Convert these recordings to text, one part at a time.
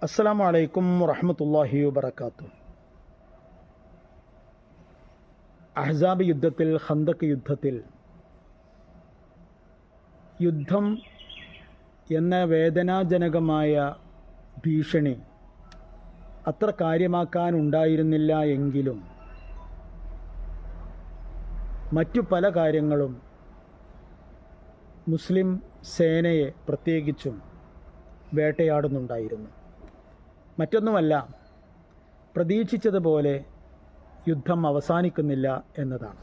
അസ്സലാമു അലൈക്കും വറഹ്മത്തുള്ളാഹി വബറകാതുഹു. അഹ്സാബ് യുദ്ധത്തിൽ, ഖന്തഖ് യുദ്ധത്തിൽ, യുദ്ധം എന്ന വേദനാജനകമായ ഭീഷണി അത്ര കാര്യമാക്കാനുണ്ടായിരുന്നില്ല എങ്കിലും മറ്റു പല കാര്യങ്ങളും മുസ്ലിം സേനയെ പ്രത്യേകിച്ചും വേട്ടയാടുന്നുണ്ടായിരുന്നു. മറ്റൊന്നുമല്ല, പ്രതീക്ഷിച്ചതുപോലെ യുദ്ധം അവസാനിക്കുന്നില്ല എന്നതാണ്.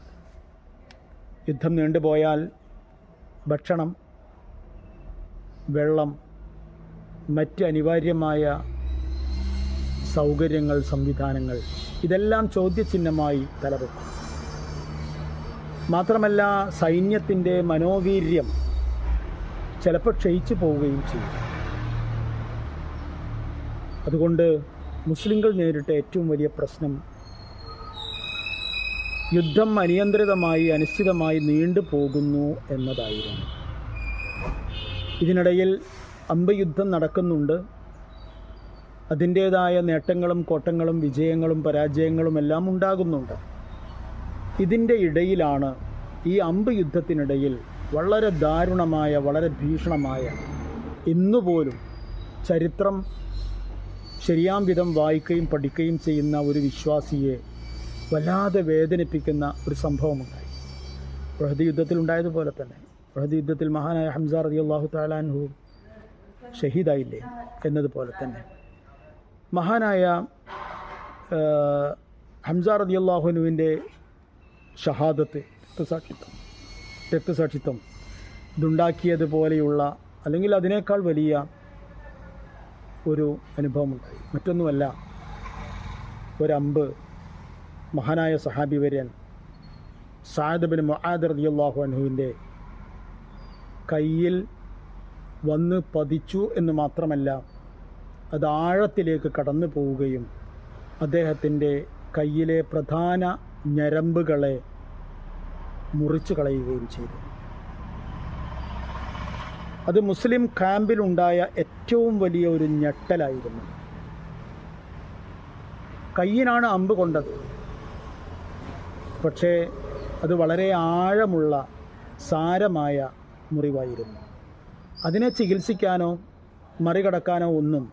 യുദ്ധം നീണ്ടുപോയാൽ ഭക്ഷണം, വെള്ളം, മറ്റ് അനിവാര്യമായ സൗകര്യങ്ങൾ, സംവിധാനങ്ങൾ ഇതെല്ലാം ചോദ്യചിഹ്നമായി തലവെക്കും. മാത്രമല്ല, സൈന്യത്തിൻ്റെ മനോവീര്യം ചിലപ്പോൾ ക്ഷയിച്ചു പോവുകയും ചെയ്യും. അതുകൊണ്ട് മുസ്ലിങ്ങൾ നേരിട്ട ഏറ്റവും വലിയ പ്രശ്നം യുദ്ധം അനിയന്ത്രിതമായി, അനിശ്ചിതമായി നീണ്ടു പോകുന്നു എന്നതായിരുന്നു. ഇതിനിടയിൽ അമ്പയുദ്ധം നടക്കുന്നുണ്ട്. അതിൻ്റേതായ നേട്ടങ്ങളും കോട്ടങ്ങളും വിജയങ്ങളും പരാജയങ്ങളും എല്ലാം ഉണ്ടാകുന്നുണ്ട്. ഇതിൻ്റെ ഇടയിലാണ്, ഈ അമ്പ് യുദ്ധത്തിനിടയിൽ വളരെ ദാരുണമായ, വളരെ ഭീഷണമായ, ഇന്നുപോലും ചരിത്രം ശരിയാം വിധം വായിക്കുകയും പഠിക്കുകയും ചെയ്യുന്ന ഒരു വിശ്വാസിയെ വല്ലാതെ വേദനിപ്പിക്കുന്ന ഒരു സംഭവമുണ്ടായി. ഉഹദ് യുദ്ധത്തിലുണ്ടായതുപോലെ തന്നെ. ഉഹദ് യുദ്ധത്തിൽ മഹാനായ ഹംസ റളിയല്ലാഹു തആല അൻഹു ഷഹീദായില്ലേ എന്നതുപോലെ തന്നെ മഹാനായ ഹംസ റളിയല്ലാഹു അൻഹുവിൻ്റെ ഷഹാദത്ത്, രക്തസാക്ഷിത്വം ഇതുണ്ടാക്കിയതുപോലെയുള്ള, അല്ലെങ്കിൽ അതിനേക്കാൾ വലിയ ഒരു അനുഭവമുണ്ടായി. മറ്റൊന്നുമല്ല, ഒരമ്പ് മഹാനായ സഹാബി വര്യൻ സഅദ് ബിൻ മുആദ് റളിയല്ലാഹു അൻഹുവിൻ്റെ കയ്യിൽ വന്ന് പതിച്ചു എന്ന് മാത്രമല്ല, അത് ആഴത്തിലേക്ക് കടന്നു പോവുകയും അദ്ദേഹത്തിൻ്റെ കയ്യിലെ പ്രധാന ഞരമ്പുകളെ മുറിച്ചു കളയുകയും ചെയ്തു. അത് മുസ്ലിം ക്യാമ്പിലുണ്ടായ ഏറ്റവും വലിയ ഒരു ഞെട്ടലായിരുന്നു. കയ്യിനാണ് അമ്പ് കൊണ്ടത്, പക്ഷേ അത് വളരെ ആഴമുള്ള, സാരമായ മുറിവായിരുന്നു. അതിനെ ചികിത്സിക്കാനോ മറികടക്കാനോ ഒന്നും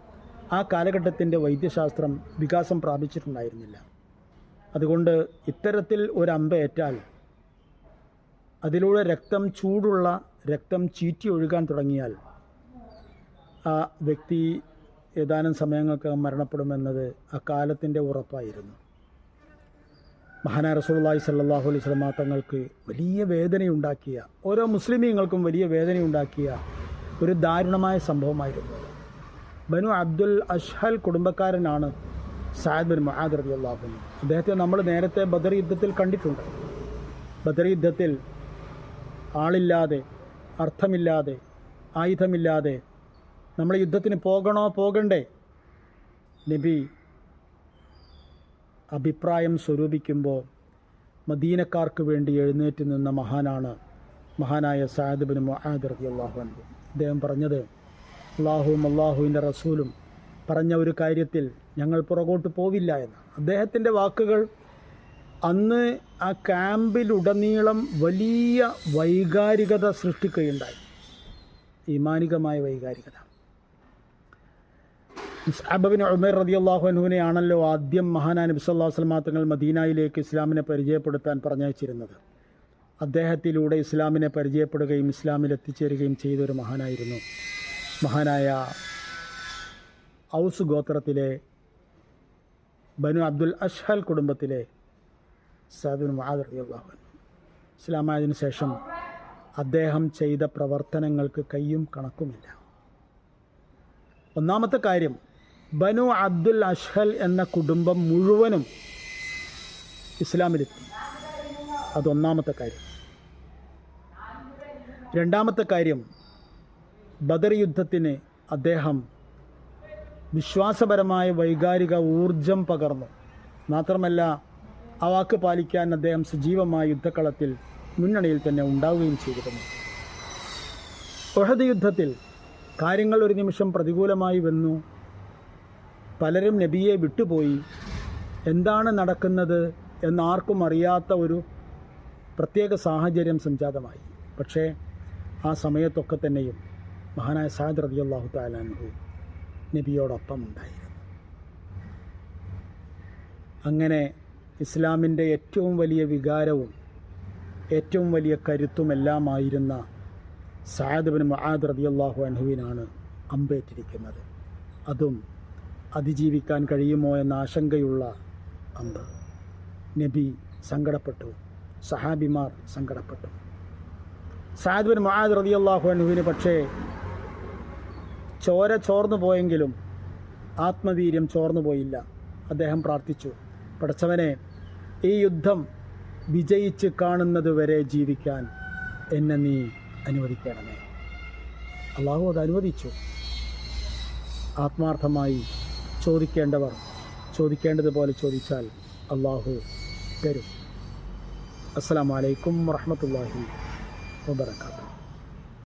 ആ കാലഘട്ടത്തിൻ്റെ വൈദ്യശാസ്ത്രം വികാസം പ്രാപിച്ചിട്ടുണ്ടായിരുന്നില്ല. അതുകൊണ്ട് ഇത്തരത്തിൽ ഒരമ്പ് ഏറ്റാൽ അതിലൂടെ ചൂടുള്ള രക്തം ചീറ്റി ഒഴുകാൻ തുടങ്ങിയാൽ ആ വ്യക്തി ഏതാനും സമയങ്ങൾക്ക് മരണപ്പെടുമെന്നത് അക്കാലത്തിൻ്റെ ഉറപ്പായിരുന്നു. മഹാനായ റസൂലുള്ളാഹി സ്വല്ലല്ലാഹു അലൈഹി വസല്ലം തങ്ങൾക്ക് വലിയ വേദനയുണ്ടാക്കിയ, ഓരോ മുസ്ലിമീങ്ങൾക്കും വലിയ വേദനയുണ്ടാക്കിയ ഒരു ദാരുണമായ സംഭവമായിരുന്നു. ബനു അബ്ദുൽ അഷ്ഹൽ കുടുംബക്കാരനാണ് സഅദ് ബിൻ മുആദ് റളിയല്ലാഹു അൻഹു. അദ്ദേഹത്തെ നമ്മൾ നേരത്തെ ബദർ യുദ്ധത്തിൽ കണ്ടിട്ടുണ്ട്. ബദർ യുദ്ധത്തിൽ ആളില്ലാതെ, അർത്ഥമില്ലാതെ, ആയുധമില്ലാതെ നമ്മൾ യുദ്ധത്തിന് പോകണോ പോകണ്ടേ നബി അഭിപ്രായം സ്വരൂപിക്കുമ്പോൾ മദീനക്കാർക്ക് വേണ്ടി എഴുന്നേറ്റ് നിന്ന മഹാനാണ് മഹാനായ സഅദ് ബിൻ മുആദ് റളിയല്ലാഹു അൻഹു. അദ്ദേഹം പറഞ്ഞത്, അല്ലാഹുവിൻ്റെ റസൂലും പറഞ്ഞ ഒരു കാര്യത്തിൽ ഞങ്ങൾ പുറകോട്ട് പോവില്ല എന്ന്. അദ്ദേഹത്തിൻ്റെ വാക്കുകൾ അന്ന് ആ ക്യാമ്പിലുടനീളം വലിയ വൈകാരികത സൃഷ്ടിക്കുകയുണ്ടായി, ഈമാനികമായ വൈകാരികത. മുസ്അബ് ബിൻ ഉമൈർ റളിയല്ലാഹു അൻഹുവിനെയാണല്ലോ ആദ്യം മഹാനായ നബി സല്ലല്ലാഹു അലൈഹി വസല്ലം തങ്ങൾ മദീനയിലേക്ക് ഇസ്ലാമിനെ പരിചയപ്പെടുത്താൻ പറഞ്ഞയച്ചിരുന്നത്. അദ്ദേഹത്തിലൂടെ ഇസ്ലാമിനെ പരിചയപ്പെടുകയും ഇസ്ലാമിൽ എത്തിച്ചേരുകയും ചെയ്തൊരു മഹാനായിരുന്നു മഹാനായ ഔസ് ഗോത്രത്തിലെ ബനു അബ്ദുൽ അഷ്ഹൽ കുടുംബത്തിലെ സഅദ് ബിൻ മുആദ് റളിയല്ലാഹു അൻഹു. ഇസ്ലാമായതിനു ശേഷം അദ്ദേഹം ചെയ്ത പ്രവർത്തനങ്ങൾക്ക് കയ്യും കണക്കുമില്ല. ഒന്നാമത്തെ കാര്യം, ബനു അബ്ദുൽ അഷ്ഹൽ എന്ന കുടുംബം മുഴുവനും ഇസ്ലാമിലെത്തി. അതൊന്നാമത്തെ കാര്യം. രണ്ടാമത്തെ കാര്യം, ബദർ യുദ്ധത്തിന് അദ്ദേഹം വിശ്വാസപരമായ വൈകാരിക ഊർജം പകർന്നു. മാത്രമല്ല, ആ വാക്ക് പാലിക്കാൻ അദ്ദേഹം സജീവമായ യുദ്ധക്കളത്തിൽ മുന്നണിയിൽ തന്നെ ഉണ്ടാവുകയും ചെയ്തിരുന്നു. ഉഹദ് യുദ്ധത്തിൽ കാര്യങ്ങൾ ഒരു നിമിഷം പ്രതികൂലമായി വന്നു. പലരും നബിയെ വിട്ടുപോയി. എന്താണ് നടക്കുന്നത് എന്നാർക്കും അറിയാത്ത ഒരു പ്രത്യേക സാഹചര്യം സംജാതമായി. പക്ഷേ ആ സമയത്തൊക്കെ തന്നെയും മഹാനായ സഅദ് റളിയല്ലാഹു തആല അൻഹു നബിയോടൊപ്പം ഉണ്ടായിരുന്നു. അങ്ങനെ ഇസ്ലാമിൻ്റെ ഏറ്റവും വലിയ വികാരവും ഏറ്റവും വലിയ കരുത്തുമെല്ലാമായിരുന്ന സഅദ് ബിൻ മുആദ് റളിയല്ലാഹു അൻഹുവിനാണ് അമ്പേറ്റിരിക്കുന്നത്. അതും അതിജീവിക്കാൻ കഴിയുമോ എന്ന ആശങ്കയുള്ള അമ്പ്. നബി സങ്കടപ്പെട്ടു, സഹാബിമാർ സങ്കടപ്പെട്ടു. സഅദ് ബിൻ മുആദ് റളിയല്ലാഹു അൻഹുവിന് പക്ഷേ ചോര ചോർന്നു പോയെങ്കിലും ആത്മവീര്യം ചോർന്നു പോയില്ല. അദ്ദേഹം പ്രാർത്ഥിച്ചു, പടച്ചവനെ, ഈ യുദ്ധം വിജയിച്ച് കാണുന്നത് വരെ ജീവിക്കാൻ എന്നെ നീ അനുവദിക്കണമേ. അള്ളാഹു അത് അനുവദിച്ചു. ആത്മാർത്ഥമായി ചോദിക്കേണ്ടവർ ചോദിക്കേണ്ടതുപോലെ ചോദിച്ചാൽ അള്ളാഹു തരും. അസ്സലാമു അലൈക്കും വറഹ്മത്തുള്ളാഹി വബറകാതുഹു.